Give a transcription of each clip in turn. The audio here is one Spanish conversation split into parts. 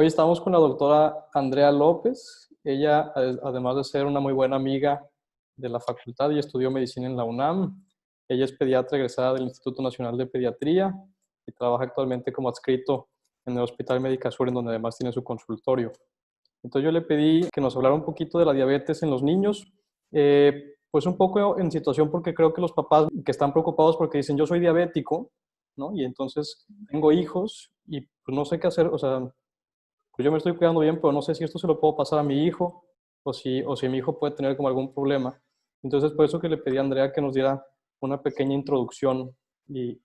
Hoy estamos con la doctora Andrea López. Ella, además de ser una muy buena amiga de la facultad y estudió medicina en la UNAM, ella es pediatra egresada del Instituto Nacional de Pediatría y trabaja actualmente como adscrito en el Hospital Médica Sur, en donde además tiene su consultorio. Entonces yo le pedí que nos hablara un poquito de la diabetes en los niños, pues un poco en situación porque creo que los papás que están preocupados porque dicen yo soy diabético, ¿no? Y entonces tengo hijos y pues no sé qué hacer, o sea, pues yo me estoy cuidando bien, pero no sé si esto se lo puedo pasar a mi hijo o si mi hijo puede tener como algún problema. Entonces por eso que le pedí a Andrea que nos diera una pequeña introducción y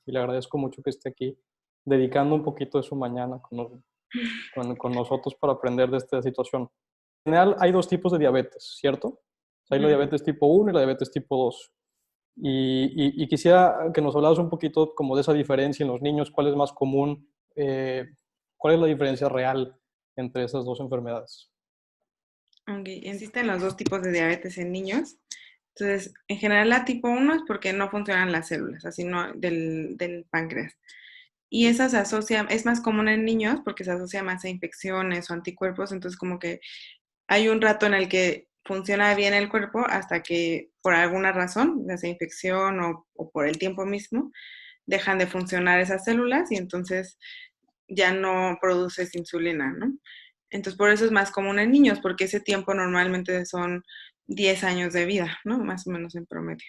le agradezco mucho que esté aquí dedicando un poquito de su mañana con nosotros para aprender de esta situación. En general hay dos tipos de diabetes, ¿cierto? O sea, hay la diabetes tipo 1 y la diabetes tipo 2. Y quisiera que nos hablaras un poquito como de esa diferencia en los niños, cuál es más común, cuál es la diferencia real entre esas dos enfermedades. Ok, existen los dos tipos de diabetes en niños. Entonces, en general la tipo uno es porque no funcionan las células, así no, del páncreas. Y esa se asocia, es más común en niños porque se asocia más a infecciones o anticuerpos, entonces como que hay un rato en el que funciona bien el cuerpo hasta que por alguna razón, ya sea infección o por el tiempo mismo, dejan de funcionar esas células y entonces ya no produces insulina, ¿no? Entonces, por eso es más común en niños, porque ese tiempo normalmente son 10 años de vida, ¿no? Más o menos en promedio.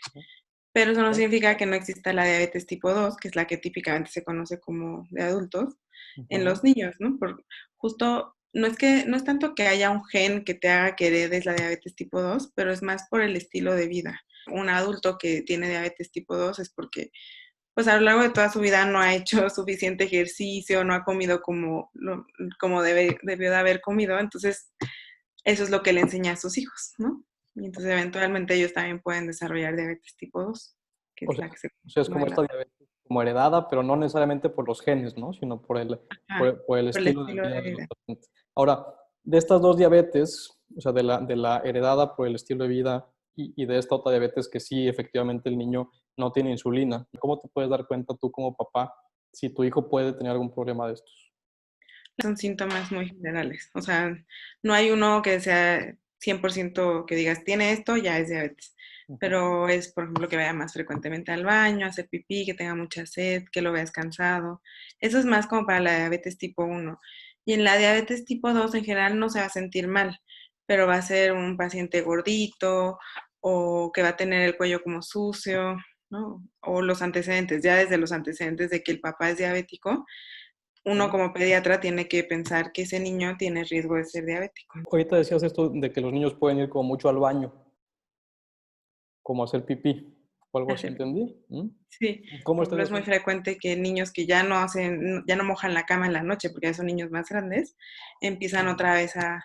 Pero eso no ¿Ok? significa que no exista la diabetes tipo 2, que es la que típicamente se conoce como de adultos, en Ujú. los niños, ¿no? Por, justo, no es tanto que haya un gen que te haga que heredes la diabetes tipo 2, pero es más por el estilo de vida. Un adulto que tiene diabetes tipo 2 es porque pues a lo largo de toda su vida no ha hecho suficiente ejercicio, no ha comido como debió de haber comido, entonces eso es lo que le enseña a sus hijos, ¿no? Y entonces eventualmente ellos también pueden desarrollar diabetes tipo 2, que O es sea, la que se o sea, es conoce como de esta la... diabetes como heredada, pero no necesariamente por los genes, ¿no? Sino Ajá, por el por el estilo de estilo vida de de los vida. pacientes. Ahora, de estas dos diabetes, o sea, de la heredada por el estilo de vida y de esta otra diabetes que sí, efectivamente, el niño no tiene insulina, ¿cómo te puedes dar cuenta tú como papá si tu hijo puede tener algún problema de estos? Son síntomas muy generales, o sea, no hay uno que sea 100% que digas, tiene esto, ya es diabetes. Ujú. Pero es, por ejemplo, que vaya más frecuentemente al baño, hacer pipí, que tenga mucha sed, que lo veas cansado. Eso es más como para la diabetes tipo uno. Y en la diabetes tipo 2 en general no se va a sentir mal, pero va a ser un paciente gordito o que va a tener el cuello como sucio, ¿no? O los antecedentes, ya desde los antecedentes de que el papá es diabético, uno Ok. como pediatra tiene que pensar que ese niño tiene riesgo de ser diabético. Ahorita decías esto de que los niños pueden ir como mucho al baño, como hacer pipí, o algo así, Hacer ¿entendí? Sí, ¿Cómo por está ejemplo, ese es muy asunto? frecuente que niños que ya no hacen, ya no mojan la cama en la noche, porque ya son niños más grandes, empiezan otra vez a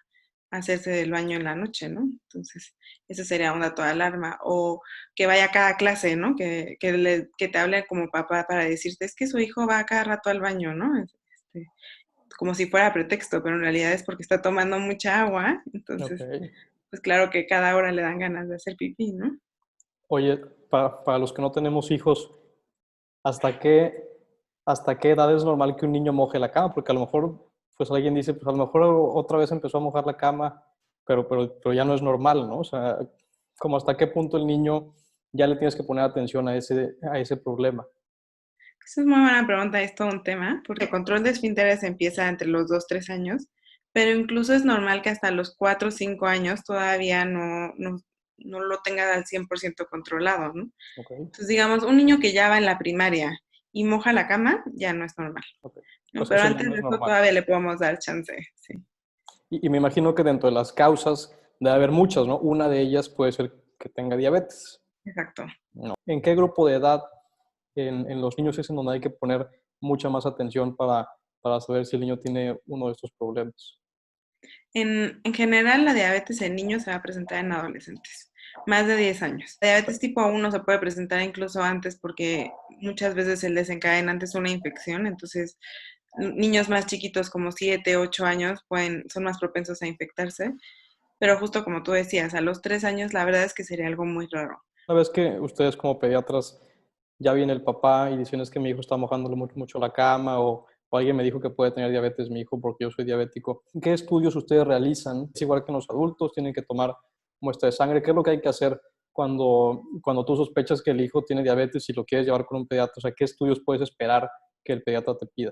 hacerse del baño en la noche, ¿no? Entonces, ese sería un dato de alarma. O que vaya a cada clase, ¿no? Que te hable como papá para decirte, es que su hijo va a cada rato al baño, ¿no? Como si fuera pretexto, pero en realidad es porque está tomando mucha agua, Ok. entonces, pues claro que cada hora le dan ganas de hacer pipí, ¿no? Oye, para los que no tenemos hijos, ¿hasta qué, hasta qué edad es normal que un niño moje la cama? Porque a lo mejor, pues alguien dice, pues a lo mejor otra vez empezó a mojar la cama, pero ya no es normal, ¿no? O sea, como hasta qué punto el niño ya le tienes que poner atención a ese problema. Esa es muy buena pregunta, es todo un tema, porque el control de esfínteres empieza entre los 2 3 años, pero incluso es normal que hasta los 4 o 5 años todavía no lo tenga al 100% controlado, ¿no? Ok, Entonces, digamos, un niño que ya va en la primaria y moja la cama, ya no es normal, ok. O ¿no? sea, Pero eso ya antes no de es eso normal. todavía le podemos dar chance, sí. Y me imagino que dentro de las causas debe haber muchas, ¿no? Una de ellas puede ser que tenga diabetes. Exacto. ¿No? ¿En qué grupo de edad en los niños es en donde hay que poner mucha más atención para saber si el niño tiene uno de estos problemas? En general, la diabetes en niños se va a presentar en adolescentes, más de 10 años. La diabetes tipo 1 se puede presentar incluso antes porque muchas veces el desencadenante es una infección, entonces niños más chiquitos como 7, 8 años son más propensos a infectarse, pero justo como tú decías, a los 3 años la verdad es que sería algo muy raro. Una vez que ustedes como pediatras ya viene el papá y dicen es que mi hijo está mojando mucho, mucho la cama o o alguien me dijo que puede tener diabetes mi hijo porque yo soy diabético. ¿Qué estudios ustedes realizan? Es igual que en los adultos, tienen que tomar muestra de sangre. ¿Qué es lo que hay que hacer cuando tú sospechas que el hijo tiene diabetes y lo quieres llevar con un pediatra? O sea, ¿qué estudios puedes esperar que el pediatra te pida?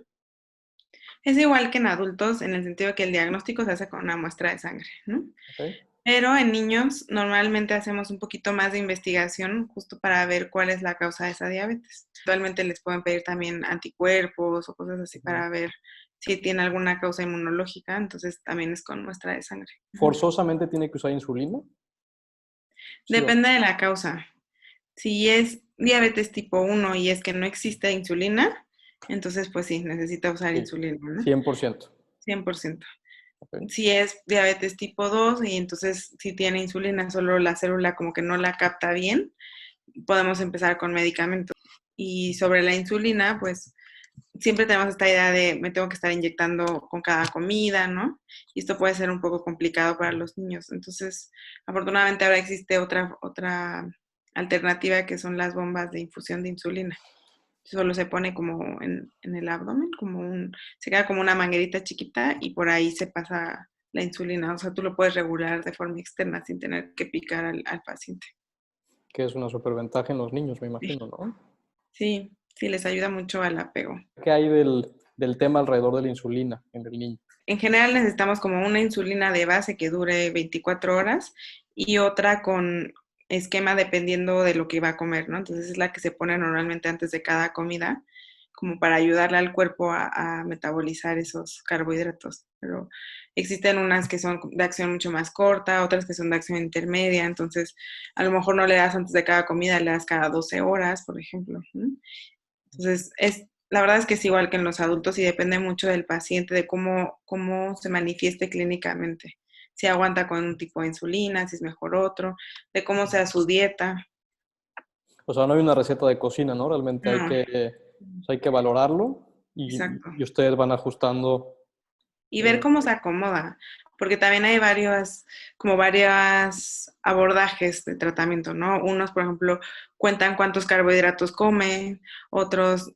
Es igual que en adultos, en el sentido de que el diagnóstico se hace con una muestra de sangre, ¿no? ¿Okay? Pero en niños normalmente hacemos un poquito más de investigación justo para ver cuál es la causa de esa diabetes. Actualmente les pueden pedir también anticuerpos o cosas así para ver si tiene alguna causa inmunológica, entonces también es con muestra de sangre. ¿Forzosamente tiene que usar insulina? Sí, Depende de la causa. Si es diabetes tipo 1 y es que no existe insulina, entonces pues sí, necesita usar sí, insulina, ¿no? 100%. 100%. Okay. Si es diabetes tipo 2 y entonces si tiene insulina, solo la célula como que no la capta bien, podemos empezar con medicamentos. Y sobre la insulina, pues siempre tenemos esta idea de me tengo que estar inyectando con cada comida, ¿no? Y esto puede ser un poco complicado para los niños. Entonces, afortunadamente ahora existe otra alternativa que son las bombas de infusión de insulina. Solo se pone como en el abdomen, se queda como una manguerita chiquita y por ahí se pasa la insulina. O sea, tú lo puedes regular de forma externa sin tener que picar al paciente. Que es una superventaja en los niños, me Sí, imagino, ¿no? sí, sí, les ayuda mucho al apego. ¿Qué hay del tema alrededor de la insulina en el niño? En general necesitamos como una insulina de base que dure 24 horas y otra con esquema dependiendo de lo que va a comer, ¿no? Entonces es la que se pone normalmente antes de cada comida, como para ayudarle al cuerpo a metabolizar esos carbohidratos. Pero existen unas que son de acción mucho más corta, otras que son de acción intermedia, entonces a lo mejor no le das antes de cada comida, le das cada 12 horas, por ejemplo, ¿no? Entonces, la verdad es que es igual que en los adultos y depende mucho del paciente, de cómo se manifieste clínicamente. Si aguanta con un tipo de insulina, si es mejor otro, de cómo sea su dieta. O sea, no hay una receta de cocina, ¿no? Realmente No, hay que valorarlo exacto. y ustedes van ajustando. Y ver eh, cómo se acomoda, porque también hay varios abordajes de tratamiento, ¿no? Unos, por ejemplo, cuentan cuántos carbohidratos comen, otros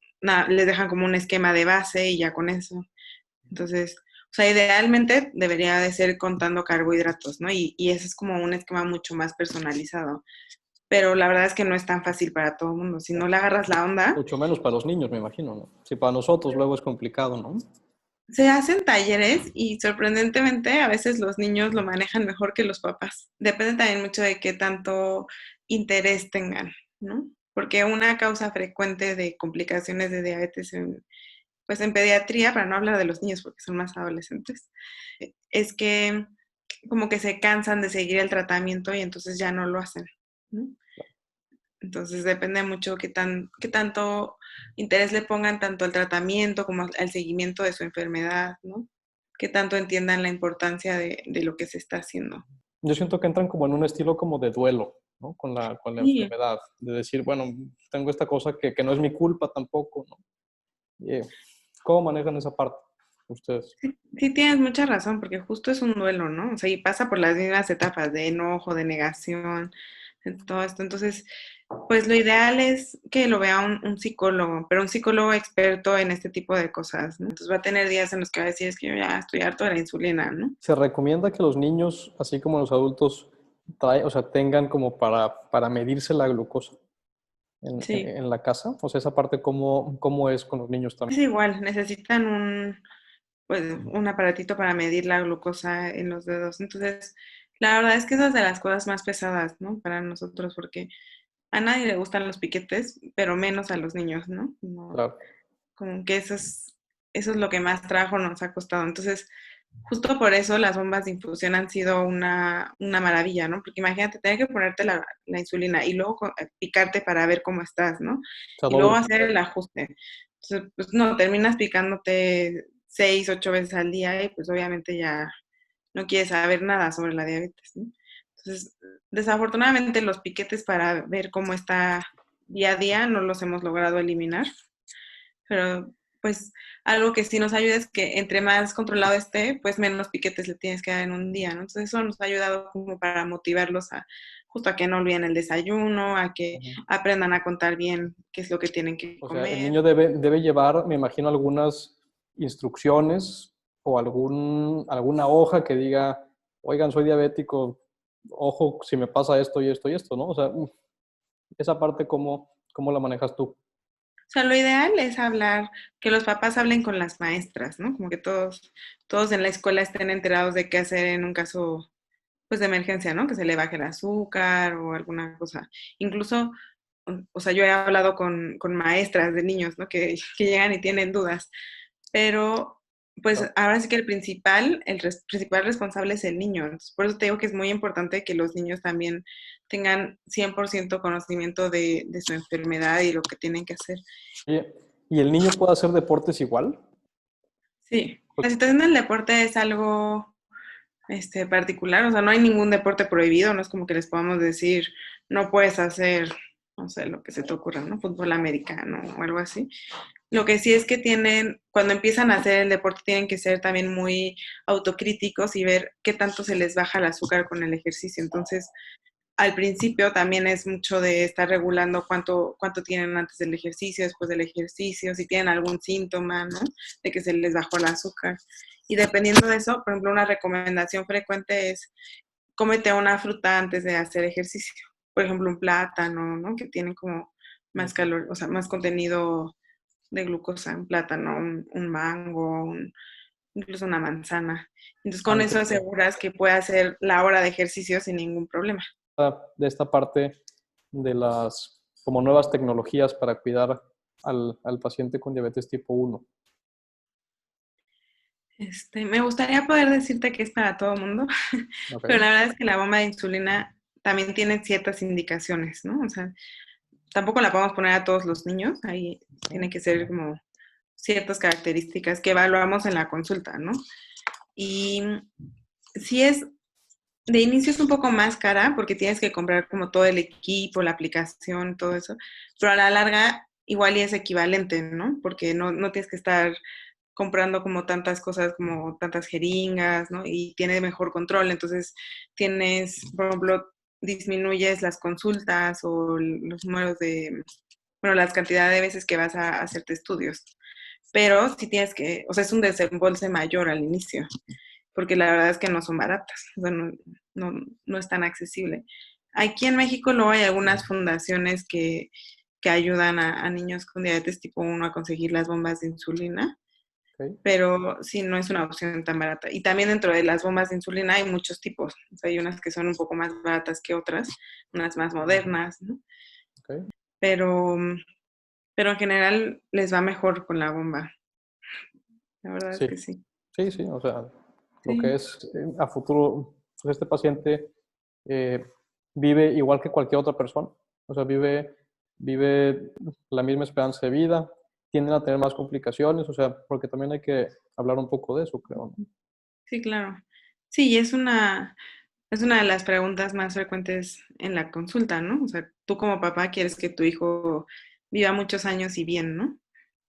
les dejan como un esquema de base y ya con eso. Entonces, o sea, idealmente debería de ser contando carbohidratos, ¿no? Y ese es como un esquema mucho más personalizado. Pero la verdad es que no es tan fácil para todo el mundo. Si no le agarras la onda, Mucho menos para los niños, me imagino, ¿no? Si para nosotros luego es complicado, ¿no? se hacen talleres y sorprendentemente a veces los niños lo manejan mejor que los papás. Depende también mucho de qué tanto interés tengan, ¿no? Porque una causa frecuente de complicaciones de diabetes pues en pediatría, para no hablar de los niños porque son más adolescentes, es que como que se cansan de seguir el tratamiento y entonces ya no lo hacen, ¿no? Entonces depende mucho qué tanto interés le pongan tanto al tratamiento como al seguimiento de su enfermedad, ¿no? Qué tanto entiendan la importancia de lo que se está haciendo. Yo siento que entran como en un estilo como de duelo, ¿no? Con la Sí, enfermedad, de decir, bueno, tengo esta cosa que no es mi culpa tampoco, ¿no? ¿Cómo manejan esa parte ustedes? sí tienes mucha razón, porque justo es un duelo, ¿no? O sea, y pasa por las mismas etapas de enojo, de negación, de todo esto. Entonces, pues lo ideal es que lo vea un psicólogo, pero un psicólogo experto en este tipo de cosas, ¿no? Entonces va a tener días en los que va a decir, es que yo ya estoy harto de la insulina, ¿no? Se recomienda que los niños, así como los adultos, o sea, tengan como para medirse la glucosa Sí, en la casa. O sea, esa parte, ¿cómo es con los niños es también? igual, necesitan pues, un aparatito para medir la glucosa en los dedos. Entonces, la verdad es que esa es de las cosas más pesadas, ¿no? Para nosotros, porque a nadie le gustan los piquetes, pero menos a los niños, ¿no? Claro. Como que eso es lo que más trabajo nos ha costado. Entonces, justo por eso las bombas de infusión han sido una maravilla, ¿no? Porque imagínate, tener que ponerte la insulina y luego picarte para ver cómo estás, ¿no? O sea, Y luego doble. hacer el ajuste. Entonces, pues no, terminas picándote 6, 8 veces al día y pues obviamente ya no quieres saber nada sobre la diabetes, ¿no? Entonces, desafortunadamente los piquetes para ver cómo está día a día no los hemos logrado eliminar, pero pues algo que sí nos ayuda es que entre más controlado esté, pues menos piquetes le tienes que dar en un día, ¿no? Entonces eso nos ha ayudado como para motivarlos justo a que no olviden el desayuno, a que Ujú. aprendan a contar bien qué es lo que tienen que O sea, el comer. niño debe llevar, me imagino, algunas instrucciones o alguna hoja que diga, oigan, soy diabético, ojo si me pasa esto y esto y esto, ¿no? O sea, esa parte, ¿cómo la manejas tú? O sea, lo ideal es hablar, que los papás hablen con las maestras, ¿no? Como que todos en la escuela estén enterados de qué hacer en un caso, pues, de emergencia, ¿no? Que se le baje el azúcar o alguna cosa. Incluso, o sea, yo he hablado con maestras de niños, ¿no? Que llegan y tienen dudas, pero pues Claro. ahora sí que el principal responsable es el niño. Entonces, por eso te digo que es muy importante que los niños también tengan 100% conocimiento de su enfermedad y lo que tienen que hacer. Oye, ¿y el niño puede hacer deportes igual? Sí, Pues, la situación del deporte es algo particular, o sea, no hay ningún deporte prohibido, no es como que les podamos decir, no puedes hacer, no sé, lo que se te ocurra, ¿no? Fútbol americano o algo así. Lo que sí es que cuando empiezan a hacer el deporte, tienen que ser también muy autocríticos y ver qué tanto se les baja el azúcar con el ejercicio. Entonces, al principio también es mucho de estar regulando cuánto tienen antes del ejercicio, después del ejercicio, si tienen algún síntoma, ¿no? De que se les bajó el azúcar. Y dependiendo de eso, por ejemplo, una recomendación frecuente es cómete una fruta antes de hacer ejercicio. Por ejemplo, un plátano, ¿no? Que tiene como más calor, o sea, más contenido de glucosa, un plátano, un mango, incluso una manzana. Entonces, con eso antes aseguras que puede hacer la hora de ejercicio sin ningún problema. de esta parte de las como nuevas tecnologías para cuidar al paciente con diabetes tipo 1. Me gustaría poder decirte que es para todo el mundo, ¿Ok? pero la verdad es que la bomba de insulina también tiene ciertas indicaciones, ¿no? O sea, tampoco la podemos poner a todos los niños, ahí tiene que ser como ciertas características que evaluamos en la consulta, ¿no? Y si es, de inicio es un poco más cara porque tienes que comprar como todo el equipo, la aplicación, todo eso, pero a la larga igual y es equivalente, ¿no? Porque no tienes que estar comprando como tantas cosas, como tantas jeringas, ¿no? Y tiene mejor control. Entonces, por ejemplo, disminuyes las consultas o los números bueno, las cantidades de veces que vas a hacerte estudios. Pero sí tienes o sea, es un desembolse mayor al inicio, porque la verdad es que no son baratas, o sea, no es tan accesible. Aquí en México luego hay algunas fundaciones que ayudan a niños con diabetes tipo 1 a conseguir las bombas de insulina, ¿Ok? pero sí, no es una opción tan barata. Y también dentro de las bombas de insulina hay muchos tipos. O sea, hay unas que son un poco más baratas que otras, unas más modernas, ¿no? ¿Ok? Pero, pero en general les va mejor con la bomba. La verdad es Sí, que sí. sí, o sea, lo que Sí, es a futuro, pues este paciente eh, vive igual que cualquier otra persona, o sea, vive la misma esperanza de vida, tienden a tener más complicaciones, o sea, porque también hay que hablar un poco de eso, creo, ¿no? sí, claro. Sí, y es una de las preguntas más frecuentes en la consulta, ¿no? O sea, tú como papá quieres que tu hijo viva muchos años y bien, ¿no?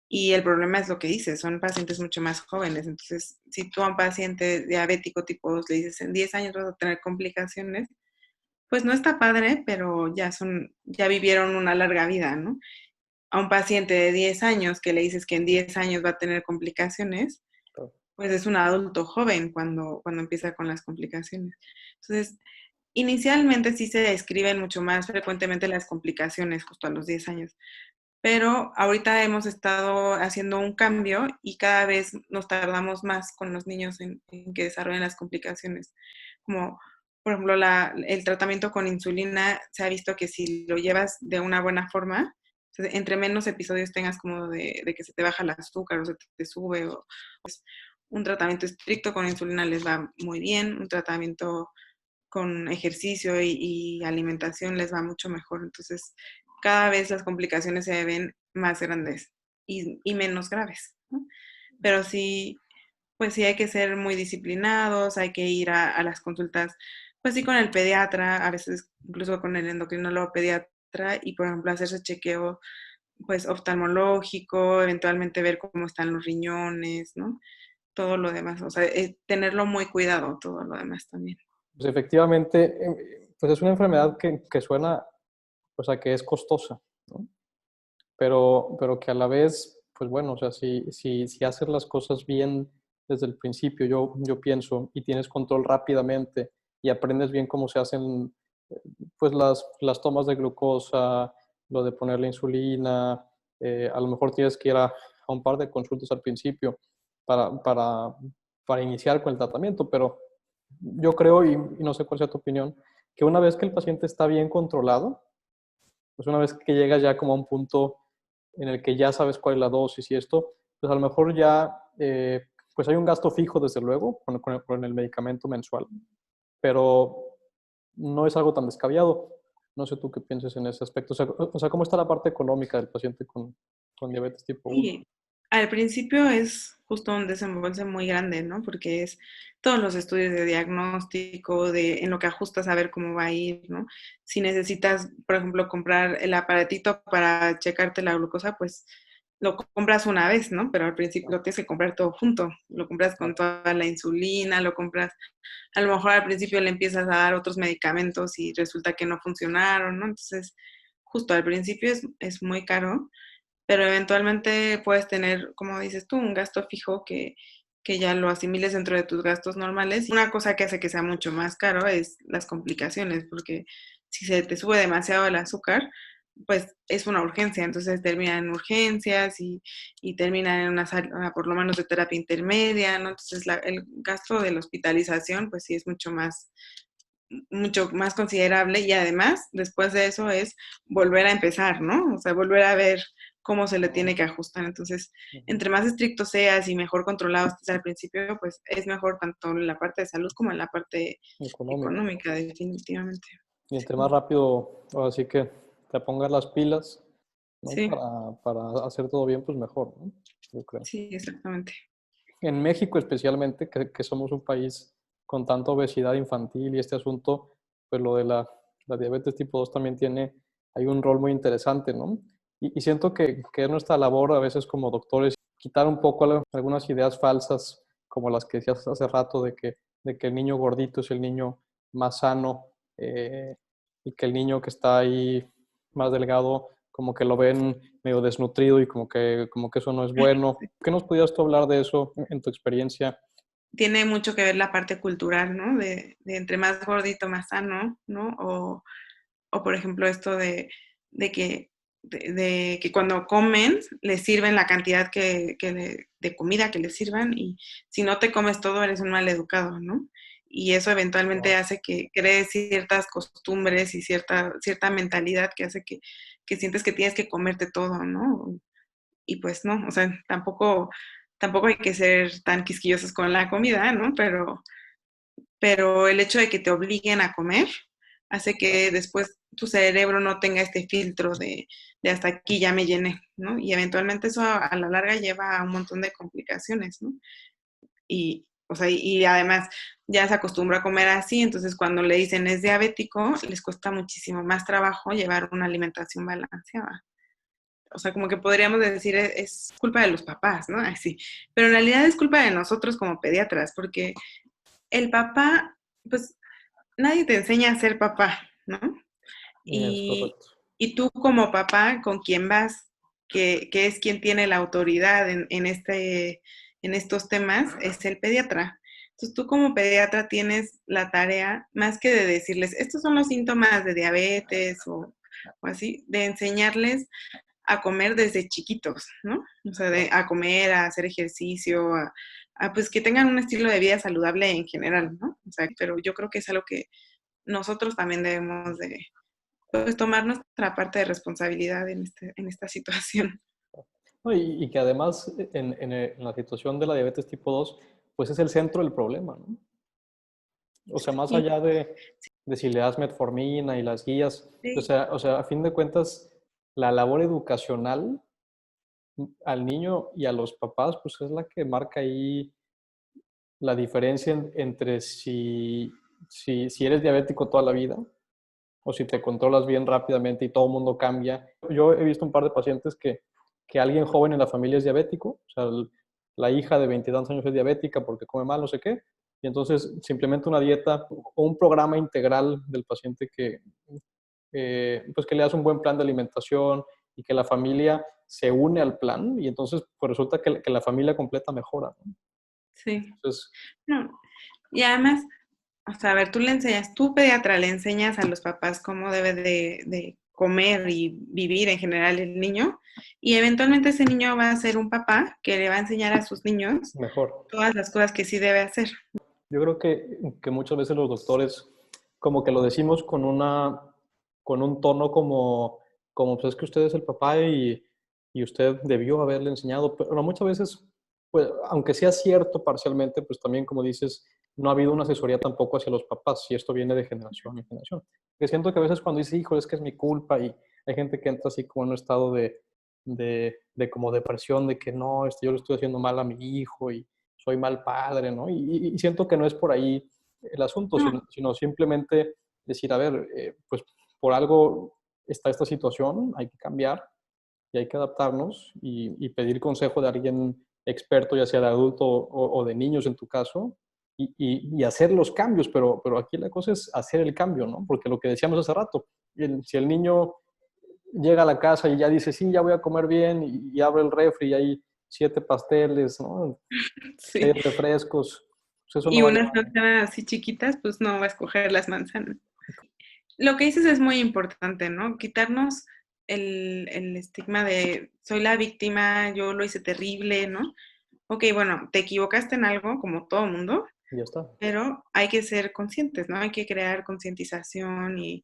Y el problema es lo que dices, son pacientes mucho más jóvenes. Entonces, si tú a un paciente diabético tipo 2 le dices en 10 años vas a tener complicaciones, pues no está padre, pero ya vivieron una larga vida, ¿no? A un paciente de 10 años que le dices que en 10 años va a tener complicaciones, Claro. pues es un adulto joven cuando empieza con las complicaciones. Entonces, inicialmente sí se describen mucho más frecuentemente las complicaciones justo a los 10 años, pero ahorita hemos estado haciendo un cambio y cada vez nos tardamos más con los niños en que desarrollen las complicaciones. Como, por ejemplo, el tratamiento con insulina, se ha visto que si lo llevas de una buena forma, o sea, entre menos episodios tengas como de que se te baja el azúcar o se te sube, o pues, un tratamiento estricto con insulina les va muy bien, un tratamiento con ejercicio y alimentación les va mucho mejor. Entonces, cada vez las complicaciones se ven más grandes y menos graves, ¿no? Pero sí, pues sí hay que ser muy disciplinados, hay que ir a las consultas, pues sí con el pediatra, a veces incluso con el endocrinólogo pediatra y por ejemplo hacerse chequeo pues oftalmológico, eventualmente ver cómo están los riñones, ¿no? Todo lo demás, o sea, tenerlo muy cuidado, todo lo demás también. Pues efectivamente, pues es una enfermedad que suena, o sea, que es costosa, ¿no? Pero que a la vez, pues bueno, o sea, si haces las cosas bien desde el principio, yo pienso, y tienes control rápidamente y aprendes bien cómo se hacen eh, pues las tomas de glucosa, lo de poner la insulina, a lo mejor tienes que ir a un par de consultas al principio para, para, para iniciar con el tratamiento, pero yo creo, y no sé cuál sea tu opinión, que una vez que el paciente está bien controlado, pues una vez que llegas ya como a un punto en el que ya sabes cuál es la dosis y esto, pues a lo mejor ya, pues hay un gasto fijo desde luego con el medicamento mensual, pero no es algo tan descabellado. No sé tú qué piensas en ese aspecto. O sea, ¿cómo está la parte económica del paciente con diabetes tipo 1? Sí, al principio es justo un desembolso muy grande, ¿no? Porque es todos los estudios de diagnóstico, en lo que ajustas a ver cómo va a ir, ¿no? Si necesitas, por ejemplo, comprar el aparatito para checarte la glucosa, pues lo compras una vez, ¿no? Pero al principio lo tienes que comprar todo junto. Lo compras con toda la insulina, lo compras, a lo mejor al principio le empiezas a dar otros medicamentos y resulta que no funcionaron, ¿no? Entonces, justo al principio es muy caro, pero eventualmente puedes tener, como dices tú, un gasto fijo que ya lo asimiles dentro de tus gastos normales. Una cosa que hace que sea mucho más caro es las complicaciones, porque si se te sube demasiado el azúcar, pues es una urgencia, entonces termina en urgencias y termina en una sala, por lo menos de terapia intermedia, ¿no? Entonces el gasto de la hospitalización, pues sí es mucho más considerable, y además después de eso es volver a empezar, ¿no? O sea, volver a ver cómo se le tiene que ajustar. Entonces, entre más estricto seas y mejor controlado estés al principio, pues es mejor tanto en la parte de salud como en la parte Económico. económica, definitivamente. Y entre Sí, más rápido, así que te pongas las pilas, ¿no? sí, Para hacer todo bien, pues mejor, ¿no? Yo creo. sí, exactamente. En México especialmente, que somos un país con tanta obesidad infantil y este asunto, pues lo de la diabetes tipo 2 también hay un rol muy interesante, ¿no? Y siento que es nuestra labor a veces como doctores quitar un poco algunas ideas falsas, como las que decías hace rato, de que el niño gordito es el niño más sano, y que el niño que está ahí más delgado como que lo ven medio desnutrido y como que eso no es bueno. ¿Qué nos pudieras tú hablar de eso en tu experiencia? Tiene mucho que ver la parte cultural, ¿no? De entre más gordito, más sano, ¿no? O por ejemplo, esto de que, de que cuando comen, les sirven la cantidad de comida que les sirvan, y si no te comes todo, eres un mal educado, ¿no? Y eso eventualmente Wow. hace que crees ciertas costumbres y cierta mentalidad que hace que sientes que tienes que comerte todo, ¿no? Y pues no, o sea, tampoco hay que ser tan quisquillosos con la comida, ¿no? Pero el hecho de que te obliguen a comer hace que después tu cerebro no tenga este filtro de hasta aquí ya me llené, ¿no? Y eventualmente eso a la larga lleva a un montón de complicaciones, ¿no? Y, o sea, y además ya se acostumbra a comer así, entonces cuando le dicen es diabético, les cuesta muchísimo más trabajo llevar una alimentación balanceada. O sea, como que podríamos decir es culpa de los papás, ¿no? Así. Pero en realidad es culpa de nosotros como pediatras, porque el papá, pues nadie te enseña a ser papá, ¿no? Es Y, correcto. y tú como papá, con quien vas, que es quien tiene la autoridad en estos temas, es el pediatra. Entonces tú como pediatra tienes la tarea, más que de decirles, estos son los síntomas de diabetes o así, de enseñarles a comer desde chiquitos, ¿no? O sea, a comer, a hacer ejercicio, pues que tengan un estilo de vida saludable en general, ¿no? O sea, pero yo creo que es algo que nosotros también debemos de, pues, tomar nuestra parte de responsabilidad en esta situación. No, y que además en la situación de la diabetes tipo 2 pues es el centro del problema, ¿no? O sea, más Sí, allá de si le das metformina y las guías, sí, o sea, a fin de cuentas, la labor educacional al niño y a los papás, pues es la que marca ahí la diferencia entre si eres diabético toda la vida o si te controlas bien rápidamente y todo el mundo cambia. Yo he visto un par de pacientes que alguien joven en la familia es diabético, o sea, la hija de 20 y tantos años es diabética porque come mal, no sé qué, y entonces simplemente una dieta o un programa integral del paciente pues que le das un buen plan de alimentación y que la familia se une al plan y entonces pues resulta que la familia completa mejora, ¿no? Sí. Entonces, No. Y además, o sea, a ver, tú pediatra le enseñas a los papás cómo debe de comer y vivir en general el niño, y eventualmente ese niño va a ser un papá que le va a enseñar a sus niños mejor. todas las cosas que sí debe hacer. Yo creo que muchas veces los doctores como que lo decimos con un tono como pues es que usted es el papá y usted debió haberle enseñado, pero muchas veces, pues, aunque sea cierto parcialmente, pues también como dices, no ha habido una asesoría tampoco hacia los papás y esto viene de generación en generación. Que siento que a veces cuando dice, hijo, es que es mi culpa y hay gente que entra así como en un estado de como depresión, de que no, yo le estoy haciendo mal a mi hijo y soy mal padre, ¿no? Y siento que no es por ahí el asunto, No, sino simplemente decir, a ver, pues por algo está esta situación, hay que cambiar y hay que adaptarnos y pedir consejo de alguien experto, ya sea de adulto o de niños en tu caso, y hacer los cambios, pero aquí la cosa es hacer el cambio, ¿no? Porque lo que decíamos hace rato, si el niño llega a la casa y ya dice, sí, ya voy a comer bien, y abre el refri y hay 7 pasteles, ¿no? sí. 6 refrescos, pues eso no Y va a llevar. unas manzanas así chiquitas, pues no va a escoger las manzanas. Lo que dices es muy importante, ¿no? Quitarnos el estigma de soy la víctima, yo lo hice terrible, ¿no? Ok, bueno, te equivocaste en algo, como todo mundo, Y ya está. pero hay que ser conscientes, ¿no? Hay que crear concientización y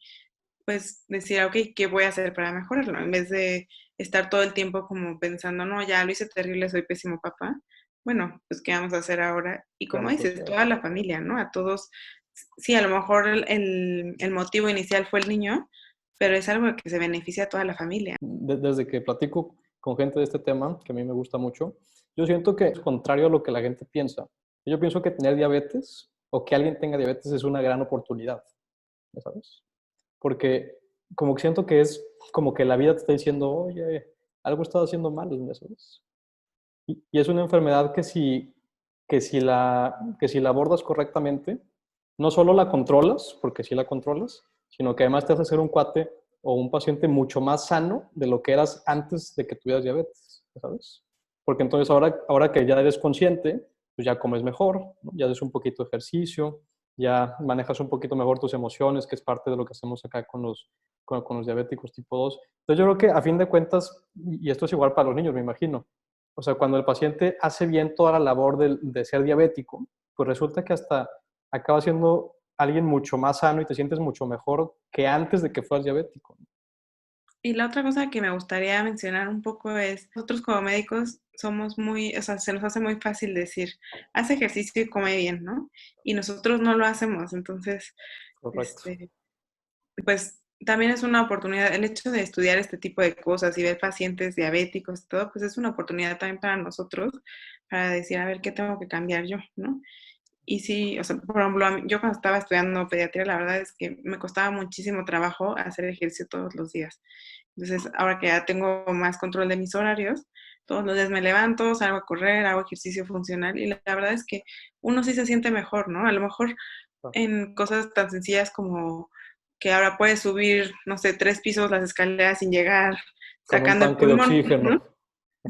pues decir, ok, ¿qué voy a hacer para mejorarlo? En vez de estar todo el tiempo como pensando, no, ya lo hice terrible, soy pésimo papá. Bueno, pues ¿qué vamos a hacer ahora? Y ¿Qué como vamos a dices, hacer? toda la familia, ¿no? A todos, sí, a lo mejor el motivo inicial fue el niño, pero es algo que se beneficia a toda la familia. Desde que platico con gente de este tema, que a mí me gusta mucho, yo siento que es contrario a lo que la gente piensa. Yo pienso que tener diabetes o que alguien tenga diabetes es una gran oportunidad, ¿ya sabes? Porque como que siento que es como que la vida te está diciendo, oye, algo estás haciendo mal, ¿ya sabes? Y es una enfermedad que si la abordas correctamente, no solo la controlas, porque sí la controlas, sino que además te hace ser un cuate o un paciente mucho más sano de lo que eras antes de que tuvieras diabetes, ¿sabes? Porque entonces ahora que ya eres consciente, pues ya comes mejor, ¿no? Ya haces un poquito de ejercicio, ya manejas un poquito mejor tus emociones, que es parte de lo que hacemos acá con los diabéticos tipo 2. Entonces yo creo que a fin de cuentas, y esto es igual para los niños, me imagino, o sea, cuando el paciente hace bien toda la labor de ser diabético, pues resulta que hasta acaba siendo alguien mucho más sano y te sientes mucho mejor que antes de que fueras diabético. Y la otra cosa que me gustaría mencionar un poco es, nosotros como médicos somos muy, o sea, se nos hace muy fácil decir, haz ejercicio y come bien, ¿no? Y nosotros no lo hacemos, entonces, Correcto. este, pues también es una oportunidad, el hecho de estudiar este tipo de cosas y ver pacientes diabéticos y todo, pues es una oportunidad también para nosotros, para decir, a ver, ¿qué tengo que cambiar yo, no? Y sí, o sea, por ejemplo, yo cuando estaba estudiando pediatría, la verdad es que me costaba muchísimo trabajo hacer ejercicio todos los días. Entonces, ahora que ya tengo más control de mis horarios, todos los días me levanto, salgo a correr, hago ejercicio funcional y la verdad es que uno sí se siente mejor, ¿no? A lo mejor en cosas tan sencillas como que ahora puedes subir, no sé, 3 pisos las escaleras sin llegar, Con un sacando el tanque de pulmón, ¿no? oxígeno.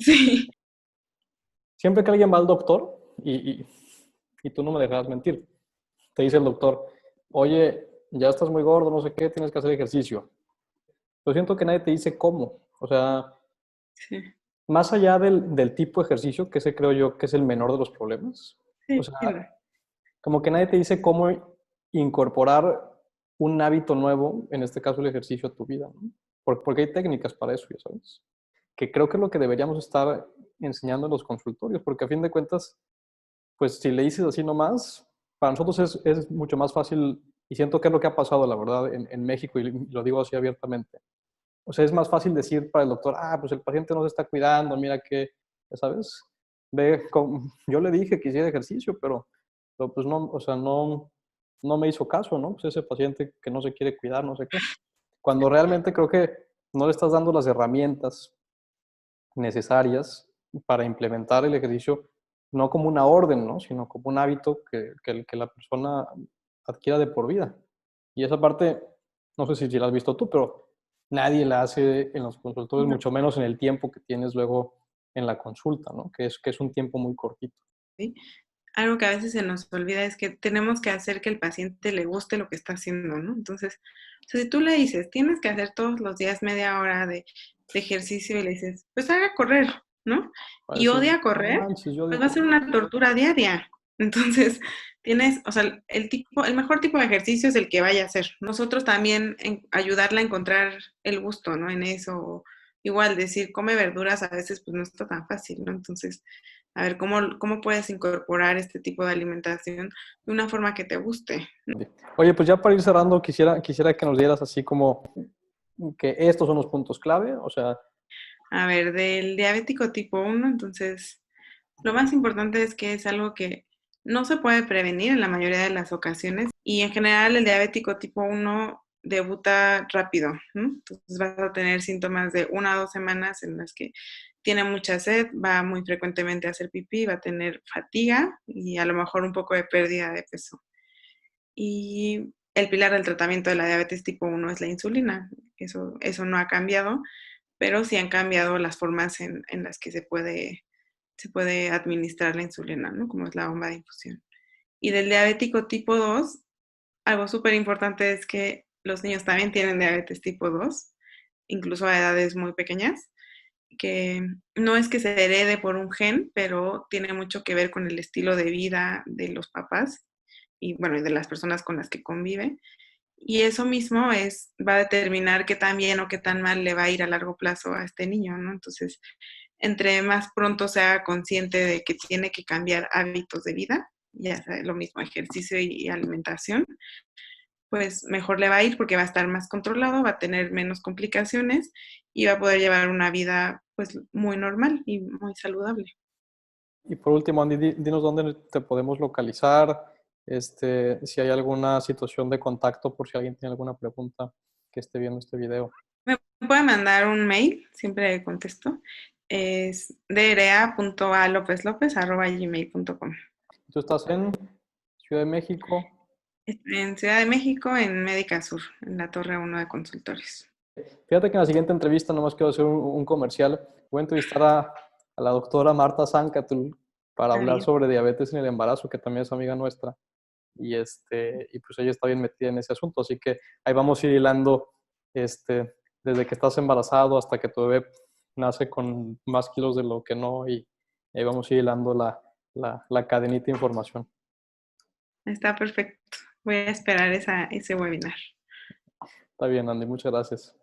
Sí, Siempre que alguien va al doctor, y tú no me dejas mentir, te dice el doctor, oye, ya estás muy gordo, no sé qué, tienes que hacer ejercicio. Yo siento que nadie te dice cómo. O sea, sí, más allá del tipo de ejercicio, que ese creo yo que es el menor de los problemas, o sí, sea, no. como que nadie te dice cómo incorporar un hábito nuevo, en este caso el ejercicio, a tu vida, ¿no? Porque hay técnicas para eso, ya sabes. Que creo que es lo que deberíamos estar enseñando en los consultorios, porque a fin de cuentas, pues si le dices así nomás, para nosotros es mucho más fácil, y siento que es lo que ha pasado, la verdad, en México, y lo digo así abiertamente. O sea, es más fácil decir para el doctor, pues el paciente no se está cuidando, mira que, ya sabes, yo le dije que hiciera ejercicio, pero pues no, o sea, no me hizo caso, ¿no? Pues ese paciente que no se quiere cuidar, no sé qué. Cuando realmente creo que no le estás dando las herramientas necesarias para implementar el ejercicio, no como una orden, ¿no? Sino como un hábito que la persona adquiera de por vida. Y esa parte, no sé si la has visto tú, pero nadie la hace en los consultorios, No. mucho menos en el tiempo que tienes luego en la consulta, ¿no? Que es un tiempo muy cortito. ¿Sí? Algo que a veces se nos olvida es que tenemos que hacer que el paciente le guste lo que está haciendo, ¿no? Entonces, o sea, si tú le dices, tienes que hacer todos los días media hora de ejercicio y le dices, pues haga correr, ¿no? Va a Y decir, odia no correr, manches, yo pues digo, va a ser una tortura diaria. Entonces, tienes, o sea, el mejor tipo de ejercicio es el que vaya a hacer. Nosotros también ayudarle a encontrar el gusto, ¿no? En eso. Igual decir, come verduras a veces pues no está tan fácil, ¿no? Entonces, a ver cómo puedes incorporar este tipo de alimentación de una forma que te guste. oye, pues ya para ir cerrando, quisiera que nos dieras así como que estos son los puntos clave, o sea, A ver, del diabético tipo 1, entonces, lo más importante es que es algo que no se puede prevenir en la mayoría de las ocasiones y en general el diabético tipo 1 debuta rápido, ¿no? Entonces vas a tener síntomas de 1 a 2 semanas en las que tiene mucha sed, va muy frecuentemente a hacer pipí, va a tener fatiga y a lo mejor un poco de pérdida de peso. Y el pilar del tratamiento de la diabetes tipo 1 es la insulina. Eso no ha cambiado, pero sí han cambiado las formas en las que se puede administrar la insulina, ¿no? Como es la bomba de infusión. Y del diabético tipo 2, algo súper importante es que los niños también tienen diabetes tipo 2, incluso a edades muy pequeñas, que no es que se herede por un gen, pero tiene mucho que ver con el estilo de vida de los papás y bueno, y de las personas con las que convive. Y eso mismo va a determinar qué tan bien o qué tan mal le va a ir a largo plazo a este niño, ¿no? Entonces, entre más pronto sea consciente de que tiene que cambiar hábitos de vida, ya sea lo mismo ejercicio y alimentación, pues mejor le va a ir porque va a estar más controlado, va a tener menos complicaciones y va a poder llevar una vida pues muy normal y muy saludable. y por último, Andy, dinos dónde te podemos localizar, si hay alguna situación de contacto por si alguien tiene alguna pregunta que esté viendo este video. Me puede mandar un mail, siempre contesto, es dra.alopezlopez@gmail.com. Tú estás en Ciudad de México. En Ciudad de México, en Médica Sur, en la Torre 1 de Consultorios. Fíjate que en la siguiente entrevista, nomás quiero hacer un comercial. Voy a entrevistar a la doctora Marta Zancatul para Está hablar bien. sobre diabetes en el embarazo, que también es amiga nuestra. Y pues ella está bien metida en ese asunto. Así que ahí vamos a ir hilando desde que estás embarazado hasta que tu bebé nace con más kilos de lo que no. Y ahí vamos a ir hilando la cadenita de información. Está perfecto. Voy a esperar ese webinar. Está bien, Andy. Muchas gracias.